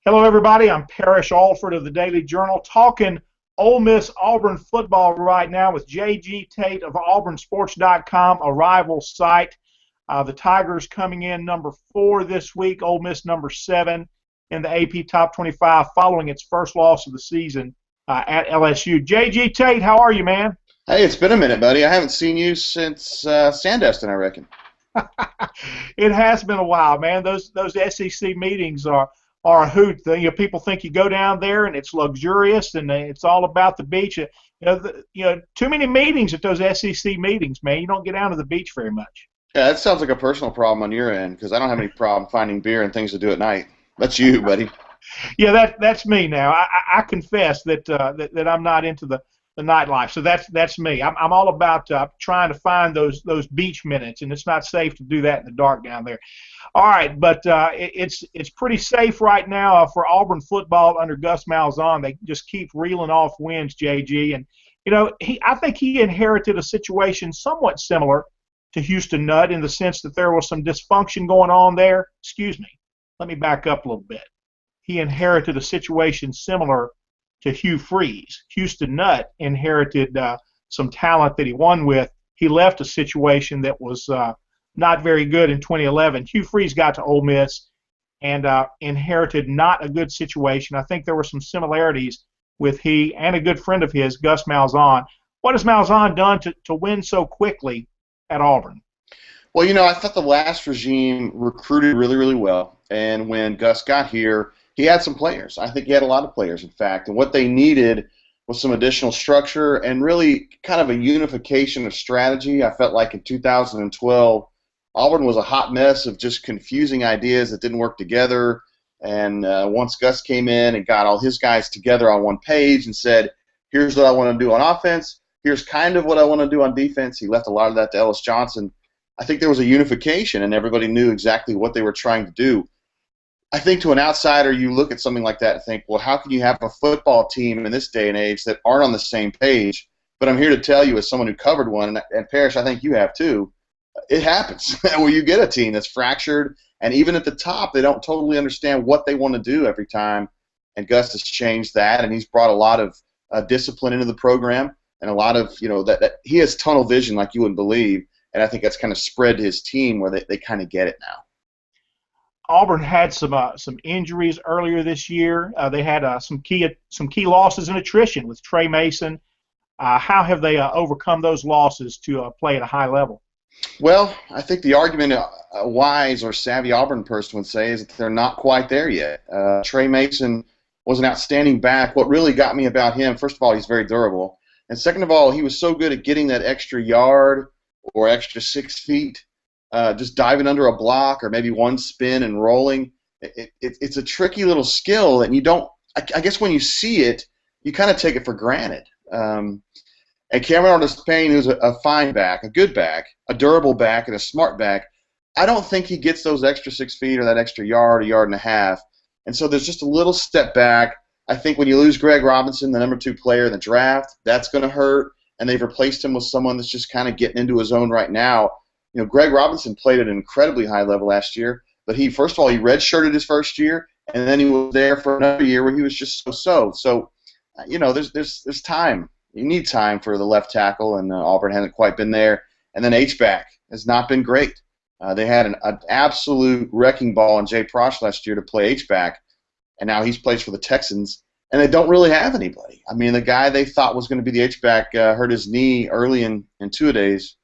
Hello, everybody. I'm Parrish Alford of the Daily Journal, talking Ole Miss Auburn football right now with J.G. Tate of AuburnSports.com, a rival site. The Tigers coming in number 4 this week, Ole Miss number 7 in the AP Top 25, following its first loss of the season at LSU. J.G. Tate, how are you, man? Hey, it's been a minute, buddy. I haven't seen you since Sandestin, I reckon. It has been a while, man. Those SEC meetings are a hoot. People think you go down there and it's luxurious and it's all about the beach. Too many meetings at those SEC meetings, man. You don't get down to the beach very much. Yeah, that sounds like a personal problem on your end because I don't have any problem finding beer and things to do at night. That's you, buddy. Yeah, that's me now. I confess that I'm not into the nightlife. So that's me. I'm all about trying to find those beach minutes, and it's not safe to do that in the dark down there. All right, but it's pretty safe right now for Auburn football under Gus Malzahn. They just keep reeling off wins, JG, and I think he inherited a situation somewhat similar to Houston Nutt in the sense that there was some dysfunction going on there. Excuse me. Let me back up a little bit. He inherited a situation similar to Hugh Freeze. Houston Nutt inherited some talent that he won with. He left a situation that was not very good in 2011. Hugh Freeze got to Ole Miss and inherited not a good situation. I think there were some similarities with he and a good friend of his, Gus Malzahn. What has Malzahn done to win so quickly at Auburn? Well, I thought the last regime recruited really, really well. And when Gus got here, he had some players. I think he had a lot of players, in fact. And what they needed was some additional structure and really kind of a unification of strategy. I felt like in 2012, Auburn was a hot mess of just confusing ideas that didn't work together. And once Gus came in and got all his guys together on one page and said, here's what I want to do on offense, here's kind of what I want to do on defense, he left a lot of that to Ellis Johnson. I think there was a unification and everybody knew exactly what they were trying to do. I think to an outsider, you look at something like that and think, well, how can you have a football team in this day and age that aren't on the same page? But I'm here to tell you, as someone who covered one, and Parrish, I think you have too, it happens where you get a team that's fractured, and even at the top, they don't totally understand what they want to do every time. And Gus has changed that, and he's brought a lot of discipline into the program, and a lot of, that he has tunnel vision like you wouldn't believe, and I think that's kind of spread to his team where they kind of get it now. Auburn had some injuries earlier this year. They had some key losses in attrition with Trey Mason. How have they overcome those losses to play at a high level? Well, I think the argument a wise or savvy Auburn person would say is that they're not quite there yet. Trey Mason was an outstanding back. What really got me about him, first of all, he's very durable. And second of all, he was so good at getting that extra yard or extra 6 feet. Just diving under a block or maybe one spin and rolling. It's a tricky little skill, and you don't. I guess when you see it, you kind of take it for granted. And Cameron Artis-Payne, who's a fine back, a good back, a durable back, and a smart back, I don't think he gets those extra 6 feet or that extra yard, a yard and a half. And so there's just a little step back. I think when you lose Greg Robinson, the number 2 player in the draft, that's going to hurt. And they've replaced him with someone that's just kind of getting into his own right now. Greg Robinson played at an incredibly high level last year, but first of all, he redshirted his first year, and then he was there for another year where he was just so. So, there's time. You need time for the left tackle, and Auburn hasn't quite been there. And then H-back has not been great. They had an absolute wrecking ball in Jay Prosh last year to play H-back, and now he's plays for the Texans, and they don't really have anybody. I mean, the guy they thought was going to be the H-back hurt his knee early in two-a-days,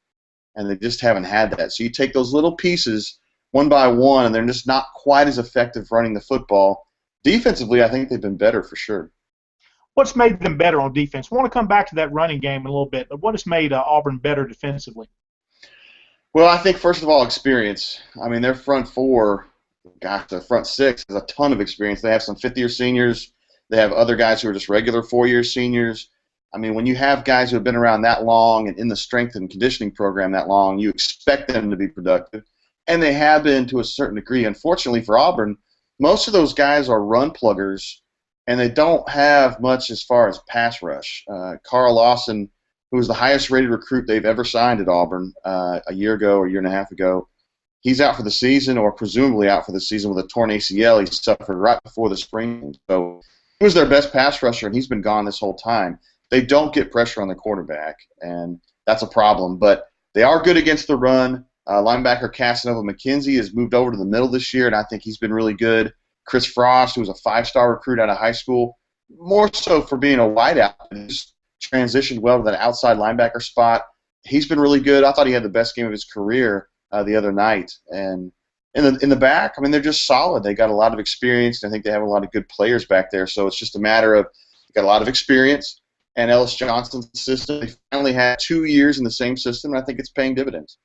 and they just haven't had that. So you take those little pieces one by one, and they're just not quite as effective running the football. Defensively, I think they've been better for sure. What's made them better on defense? I want to come back to that running game in a little bit, but what has made Auburn better defensively? Well, I think, first of all, experience. I mean, their front four, their front six has a ton of experience. They have some fifth-year seniors. They have other guys who are just regular four-year seniors. I mean, when you have guys who have been around that long and in the strength and conditioning program that long, you expect them to be productive. And they have been to a certain degree. Unfortunately for Auburn, most of those guys are run pluggers, and they don't have much as far as pass rush. Carl Lawson, who was the highest rated recruit they've ever signed at Auburn a year ago or a year and a half ago, he's out for the season, or presumably out for the season with a torn ACL he suffered right before the spring. So he was their best pass rusher, and he's been gone this whole time. They don't get pressure on the quarterback, and that's a problem. But they are good against the run. Linebacker Casanova McKenzie has moved over to the middle this year, and I think he's been really good. Chris Frost, who was a 5-star recruit out of high school, more so for being a wideout, he's transitioned well to that outside linebacker spot. He's been really good. I thought he had the best game of his career the other night. And in the back, I mean, they're just solid. They got a lot of experience, and I think they have a lot of good players back there. So it's just a matter of got a lot of experience. And Ellis Johnson's system, they finally had 2 years in the same system, and I think it's paying dividends.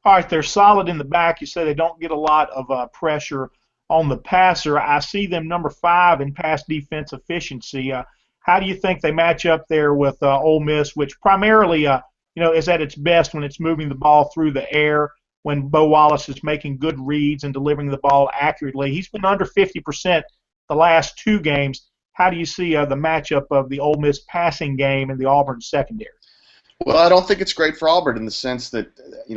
All right, they're solid in the back. You say they don't get a lot of pressure on the passer. I see them number 5 in pass defense efficiency. How do you think they match up there with Ole Miss, which primarily is at its best when it's moving the ball through the air, when Bo Wallace is making good reads and delivering the ball accurately? He's been under 50% the last 2 games. How do you see the matchup of the Ole Miss passing game and the Auburn secondary? Well, I don't think it's great for Auburn in the sense that,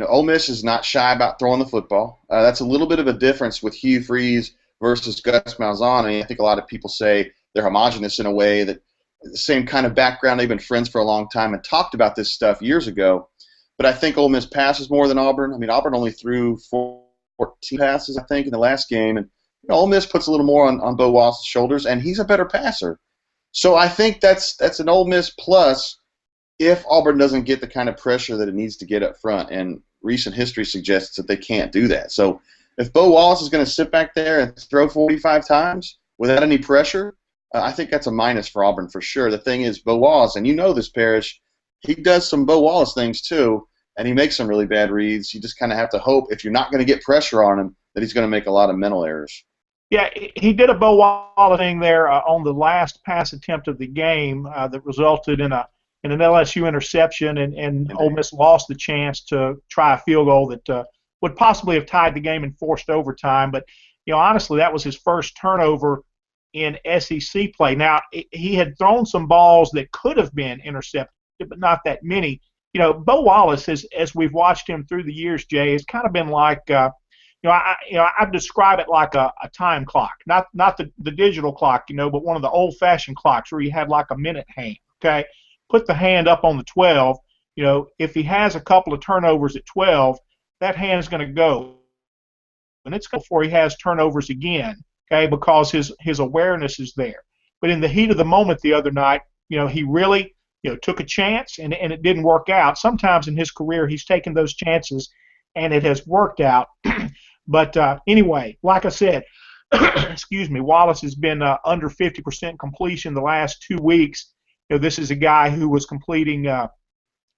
Ole Miss is not shy about throwing the football. That's a little bit of a difference with Hugh Freeze versus Gus Malzahn. I mean, I think a lot of people say they're homogenous in a way, that the same kind of background. They've been friends for a long time and talked about this stuff years ago. But I think Ole Miss passes more than Auburn. I mean, Auburn only threw 14 passes, I think, in the last game. And Ole Miss puts a little more on Bo Wallace's shoulders, and he's a better passer. So I think that's an Ole Miss plus if Auburn doesn't get the kind of pressure that it needs to get up front. And recent history suggests that they can't do that. So if Bo Wallace is going to sit back there and throw 45 times without any pressure, I think that's a minus for Auburn for sure. The thing is, Bo Wallace, and you know this, Parrish, he does some Bo Wallace things too, and he makes some really bad reads. You just kind of have to hope, if you're not going to get pressure on him, that he's going to make a lot of mental errors. Yeah, he did a Bo Wallace thing there on the last pass attempt of the game that resulted in an LSU interception, and Ole Miss lost the chance to try a field goal that would possibly have tied the game and forced overtime. But, honestly, that was his first turnover in SEC play. Now, he had thrown some balls that could have been intercepted, but not that many. Bo Wallace, as we've watched him through the years, Jay, has kind of been like I'd describe it like a time clock, not the digital clock, but one of the old-fashioned clocks where you had like a minute hand. Okay, put the hand up on the 12. If he has a couple of turnovers at 12, that hand is going to go, and it's before he has turnovers again. Okay, because his awareness is there. But in the heat of the moment the other night, he really took a chance, and it didn't work out. Sometimes in his career he's taken those chances, and it has worked out. But anyway, like I said, excuse me, Wallace has been under 50% completion the last 2 weeks. This is a guy who was completing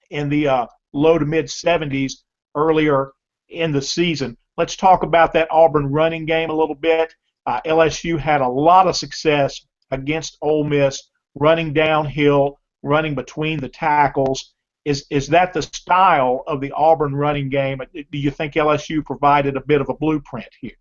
in the low to mid 70s earlier in the season. Let's talk about that Auburn running game a little bit. LSU had a lot of success against Ole Miss, running downhill, running between the tackles. Is that the style of the Auburn running game? Do you think LSU provided a bit of a blueprint here?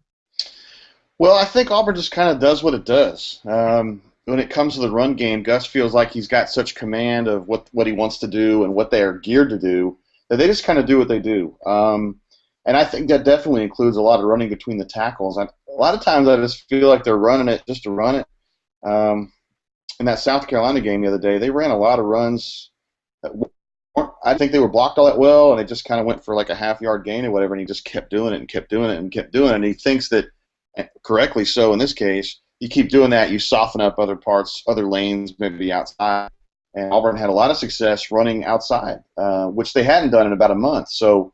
Well, I think Auburn just kind of does what it does. When it comes to the run game, Gus feels like he's got such command of what he wants to do and what they are geared to do that they just kind of do what they do. And I think that definitely includes a lot of running between the tackles. A lot of times I just feel like they're running it just to run it. In that South Carolina game the other day, they ran a lot of runs that I think they were blocked all that well, and they just kind of went for like a half-yard gain or whatever, and he just kept doing it and kept doing it and kept doing it. And he thinks that, correctly so in this case, you keep doing that, you soften up other parts, other lanes, maybe outside. And Auburn had a lot of success running outside, which they hadn't done in about a month. So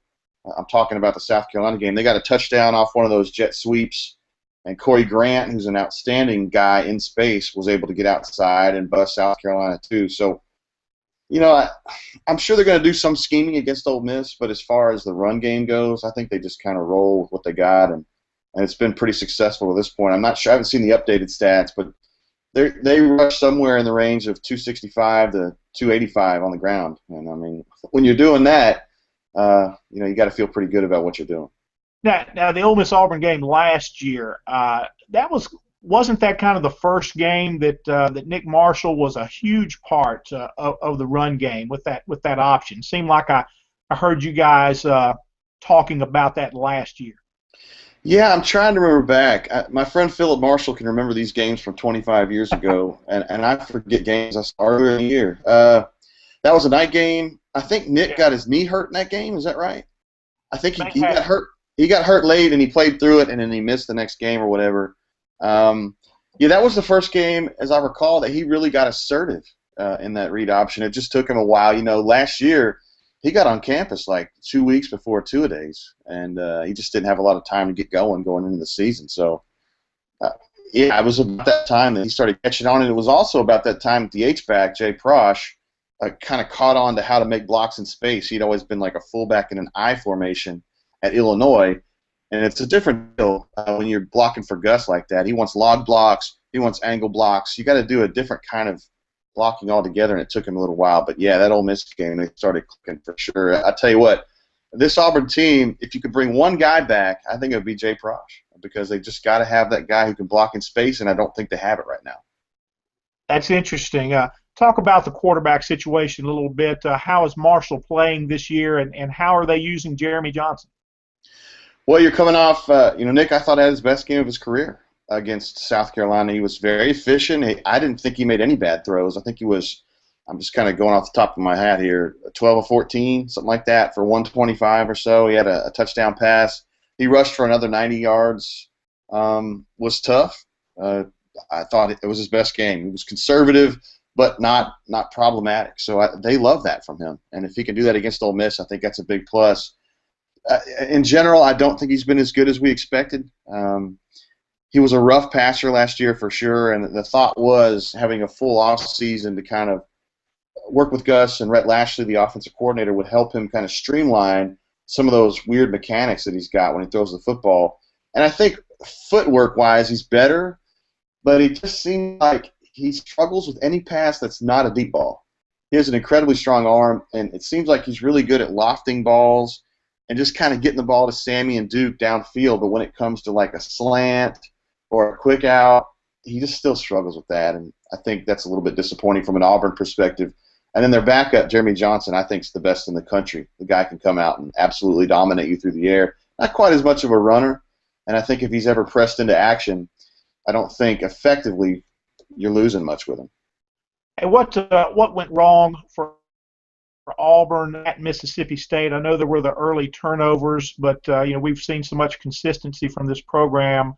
I'm talking about the South Carolina game. They got a touchdown off one of those jet sweeps, and Corey Grant, who's an outstanding guy in space, was able to get outside and bust South Carolina too. So, I'm sure they're going to do some scheming against Ole Miss, but as far as the run game goes, I think they just kind of roll with what they got, and it's been pretty successful at this point. I'm not sure. I haven't seen the updated stats, but they rush somewhere in the range of 265 to 285 on the ground. And, I mean, when you're doing that, you got to feel pretty good about what you're doing. Now the Ole Miss Auburn game last year, wasn't that kind of the first game that Nick Marshall was a huge part of the run game with that option? Seemed like I heard you guys talking about that last year. Yeah, I'm trying to remember back. My friend Philip Marshall can remember these games from 25 years ago, and I forget games I saw earlier in the year. That was a night game. I think Nick Yeah, got his knee hurt in that game. Is that right? I think may he got have. hurt. He got hurt late, and he played through it, and then he missed the next game or whatever. Um, yeah, that was the first game, as I recall, that he really got assertive in that read option. It just took him a while. Last year he got on campus like 2 weeks before two-a-days, and he just didn't have a lot of time to get going into the season. So, uh, yeah, it was about that time that he started catching on, and it was also about that time that the H-back, Jay Prosh, kind of caught on to how to make blocks in space. He'd always been like a fullback in an I formation at Illinois, and it's a different deal when you're blocking for Gus like that. He wants log blocks. He wants angle blocks. You got to do a different kind of blocking altogether, and it took him a little while. But, yeah, that Ole Miss game, they started clicking for sure. I tell you what, this Auburn team, if you could bring one guy back, I think it would be Jay Prosh, because they just got to have that guy who can block in space, and I don't think they have it right now. That's interesting. Talk about the quarterback situation a little bit. How is Marshall playing this year, and how are they using Jeremy Johnson? Well, you're coming off, Nick, I thought had his best game of his career against South Carolina. He was very efficient. I didn't think he made any bad throws. I think he was, I'm just kind of going off the top of my hat here, 12 or 14, something like that, for 125 or so. He had a touchdown pass. He rushed for another 90 yards. Was tough. I thought it was his best game. He was conservative, but not problematic. So they love that from him. And if he can do that against Ole Miss, I think that's a big plus. In general, I don't think he's been as good as we expected. He was a rough passer last year for sure, and the thought was having a full off season to kind of work with Gus and Rhett Lashley, the offensive coordinator, would help him kind of streamline some of those weird mechanics that he's got when he throws the football. And I think footwork-wise, he's better, but he just seems like he struggles with any pass that's not a deep ball. He has an incredibly strong arm, and it seems like he's really good at lofting balls and just kind of getting the ball to Sammy and Duke downfield. But when it comes to like a slant or a quick out, he just still struggles with that, and I think that's a little bit disappointing from an Auburn perspective. And then their backup, Jeremy Johnson, I think is the best in the country. The guy can come out and absolutely dominate you through the air. Not quite as much of a runner, and I think if he's ever pressed into action, I don't think effectively you're losing much with him. And what went wrong for Auburn at Mississippi State? I know there were the early turnovers, but we've seen so much consistency from this program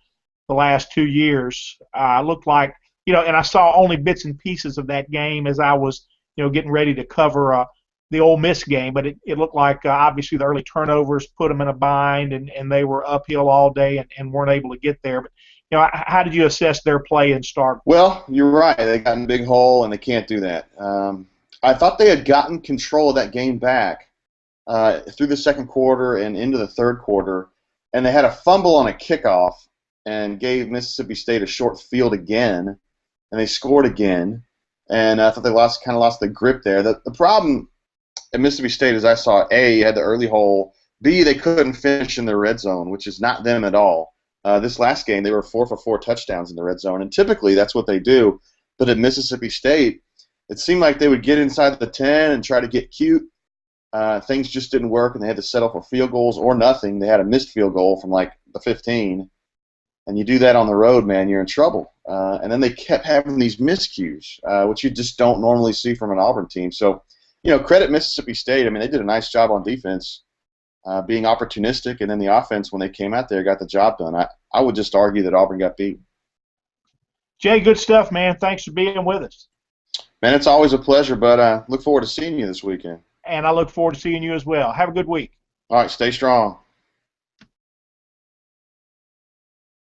the last 2 years. Looked like and I saw only bits and pieces of that game as I was getting ready to cover the Ole Miss game, but it looked like obviously the early turnovers put them in a bind, and they were uphill all day and weren't able to get there. But how did you assess their play and start? Well, you're right. They got in a big hole, and they can't do that. I thought they had gotten control of that game back through the second quarter and into the third quarter, and they had a fumble on a kickoff and gave Mississippi State a short field again, and they scored again. And I thought they kind of lost the grip there. The problem at Mississippi State, as I saw, A, had the early hole. B, they couldn't finish in their red zone, which is not them at all. This last game, they were 4 for 4 touchdowns in the red zone, and typically that's what they do. But at Mississippi State, it seemed like they would get inside the 10 and try to get cute. Things just didn't work, and they had to settle for field goals or nothing. They had a missed field goal from like the 15. And you do that on the road, man, you're in trouble. And then they kept having these miscues, which you just don't normally see from an Auburn team. So, credit Mississippi State. I mean, they did a nice job on defense, being opportunistic, and then the offense, when they came out there, got the job done. I would just argue that Auburn got beat. Jay, good stuff, man. Thanks for being with us. Man, it's always a pleasure, but I look forward to seeing you this weekend. And I look forward to seeing you as well. Have a good week. All right, stay strong.